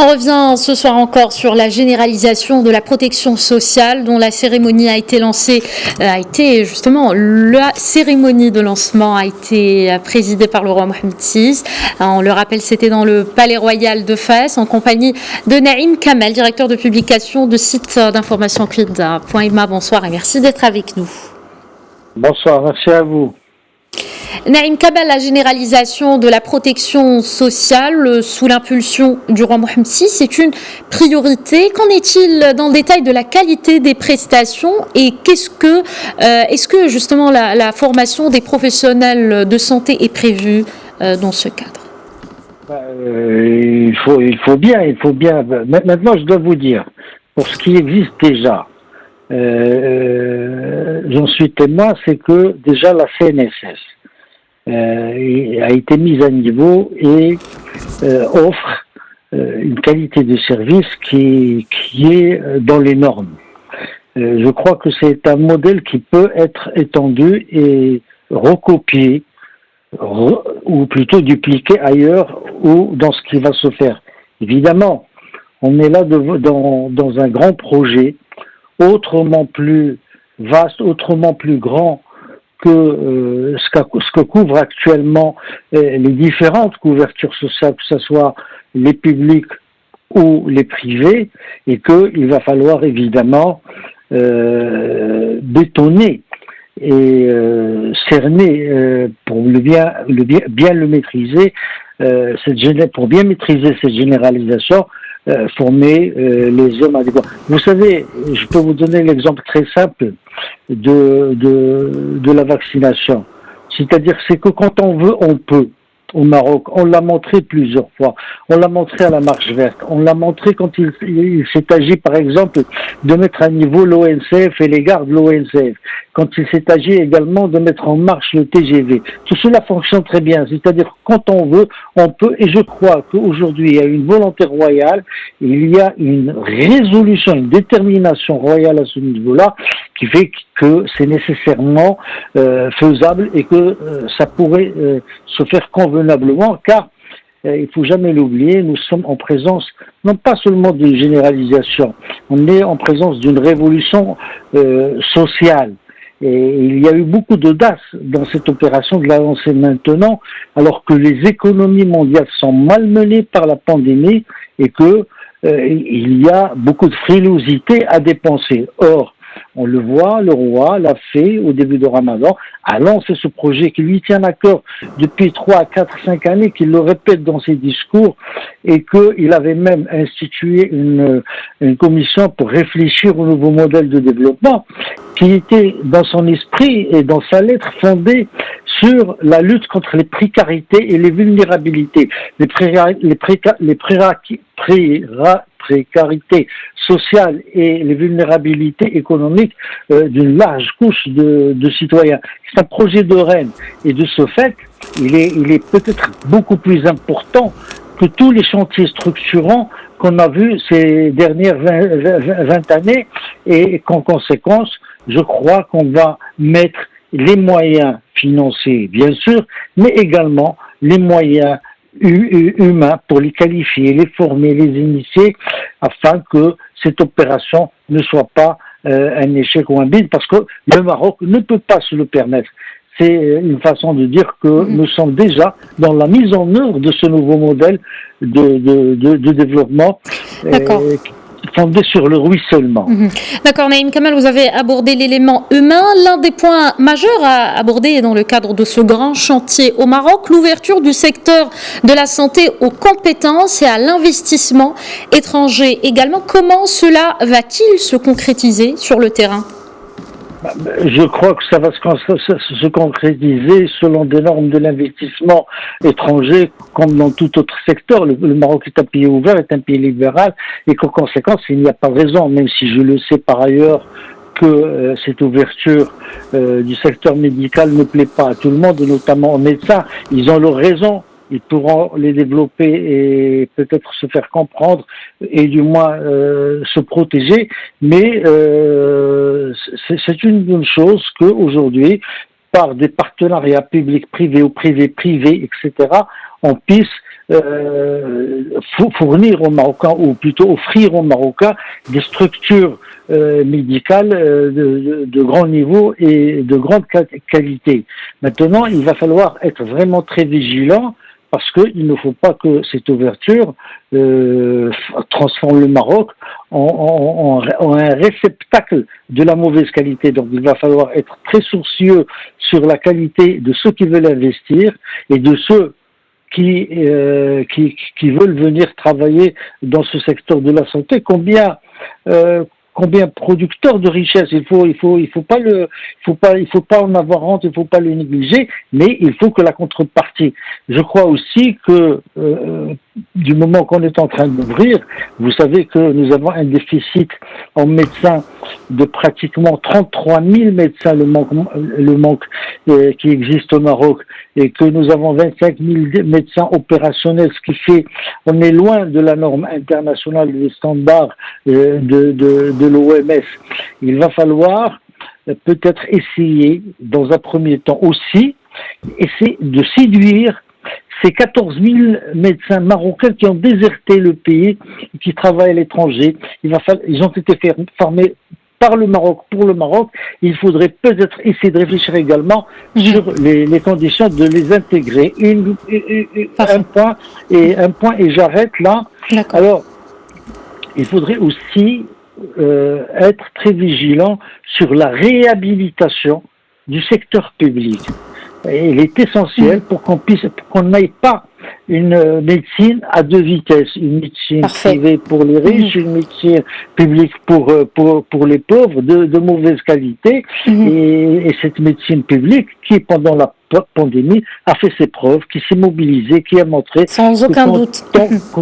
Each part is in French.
On revient ce soir encore sur la généralisation de la protection sociale dont la cérémonie a été lancée, la cérémonie de lancement a été présidée par le roi Mohammed VI. On le rappelle, c'était dans le Palais Royal de Fès en compagnie de Naïm Kamel, directeur de publication de site d'information Qida.ima. Bonsoir et merci d'être avec nous. Bonsoir, merci à vous. Naïm Kamel, la généralisation de la protection sociale sous l'impulsion du roi Mohammed VI, c'est une priorité. Qu'en est-il dans le détail de la qualité des prestations et est-ce que justement la formation des professionnels de santé est prévue dans ce cadre? Il faut bien. Maintenant, je dois vous dire, pour ce qui existe déjà, j'en suis témoin, c'est que déjà la CNSS a été mise à niveau et offre une qualité de service qui est dans les normes. Je crois que c'est un modèle qui peut être étendu et recopié, ou plutôt dupliqué ailleurs ou dans ce qui va se faire. Évidemment, on est là dans un grand projet, autrement plus vaste, autrement plus grand que ce que couvrent actuellement les différentes couvertures sociales, que ce soit les publics ou les privés, et qu'il va falloir évidemment bétonner et cerner pour bien le maîtriser, pour bien maîtriser cette généralisation, former les hommes adéquats. Vous savez, je peux vous donner l'exemple très simple de la vaccination. C'est-à-dire, c'est que quand on veut, on peut. Au Maroc, on l'a montré plusieurs fois. On l'a montré à la Marche Verte. On l'a montré quand il s'est agi, par exemple, de mettre à niveau l'ONCF et les gares de l'ONCF. Quand il s'est agi également de mettre en marche le TGV. Tout cela fonctionne très bien. C'est-à-dire, quand on veut, on peut. Et je crois qu'aujourd'hui, il y a une volonté royale, il y a une résolution, une détermination royale à ce niveau-là, qui fait que c'est nécessairement faisable et que ça pourrait se faire convenablement, car il faut jamais l'oublier, nous sommes en présence non pas seulement d'une généralisation, on est en présence d'une révolution sociale. Et il y a eu beaucoup d'audace dans cette opération de la lancer maintenant, alors que les économies mondiales sont malmenées par la pandémie et que il y a beaucoup de frilosité à dépenser. Or, on le voit, le roi l'a fait au début de Ramadan, a lancé ce projet qui lui tient à cœur depuis 3, 4, 5 années, qu'il le répète dans ses discours, et qu'il avait même institué une commission pour réfléchir au nouveau modèle de développement, qui était dans son esprit et dans sa lettre fondée sur la lutte contre les précarités et les vulnérabilités. Les précarités sociales et les vulnérabilités économiques d'une large couche de citoyens. C'est un projet de reine et de ce fait, il est peut-être beaucoup plus important que tous les chantiers structurants qu'on a vus ces dernières 20 années et qu'en conséquence, je crois qu'on va mettre les moyens financiers, bien sûr, mais également les moyens humains pour les qualifier, les former, les initier, afin que cette opération ne soit pas un échec ou un bide, parce que le Maroc ne peut pas se le permettre. C'est une façon de dire que nous sommes déjà dans la mise en œuvre de ce nouveau modèle de développement fondé sur le ruissellement. D'accord, Naïm Kamel, vous avez abordé l'élément humain. L'un des points majeurs à aborder dans le cadre de ce grand chantier au Maroc, l'ouverture du secteur de la santé aux compétences et à l'investissement étranger également. Comment cela va-t-il se concrétiser sur le terrain ? Je crois que ça va se concrétiser selon des normes de l'investissement étranger, comme dans tout autre secteur. Le Maroc est un pays ouvert, est un pays libéral, et qu'en conséquence, il n'y a pas de raison, même si je le sais par ailleurs, que cette ouverture du secteur médical ne plaît pas à tout le monde, et notamment aux médecins. Ils ont leur raison. Ils pourront les développer et peut-être se faire comprendre et du moins se protéger. Mais c'est une bonne chose qu'aujourd'hui, par des partenariats publics-privés ou privés-privés, etc., on puisse fournir aux Marocains, ou plutôt offrir aux Marocains des structures médicales de grand niveau et de grande qualité. Maintenant, il va falloir être vraiment très vigilant parce qu'il ne faut pas que cette ouverture transforme le Maroc en un réceptacle de la mauvaise qualité. Donc il va falloir être très sourcilleux sur la qualité de ceux qui veulent investir et de ceux qui veulent venir travailler dans ce secteur de la santé. Combien producteur de richesse, il faut pas en avoir honte, il faut pas le négliger, mais il faut que la contrepartie. Je crois aussi que du moment qu'on est en train d'ouvrir, vous savez que nous avons un déficit en médecins de pratiquement 33 000 médecins, le manque qui existe au Maroc, et que nous avons 25 000 médecins opérationnels, ce qui fait on est loin de la norme internationale des standards de l'OMS. Il va falloir peut-être essayer, dans un premier temps aussi, essayer de séduire ces 14 000 médecins marocains qui ont déserté le pays, qui travaillent à l'étranger. Ils ont été formés par le Maroc, pour le Maroc. Il faudrait peut-être essayer de réfléchir également sur les conditions de les intégrer. Un point et j'arrête là. Alors, il faudrait aussi être très vigilant sur la réhabilitation du secteur public. Et il est essentiel pour qu'on n'aille pas une médecine à deux vitesses, une médecine privée pour les riches, une médecine publique pour les pauvres de mauvaise qualité, et cette médecine publique qui pendant la pandémie a fait ses preuves, qui s'est mobilisée, qui a montré sans aucun doute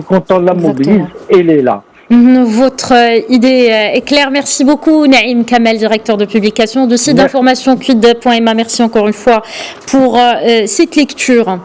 quand on la mobilise, elle est là. Votre idée est claire. Merci beaucoup, Naïm Kamel, directeur de publication de site d'information quid.ma. Merci encore une fois pour cette lecture.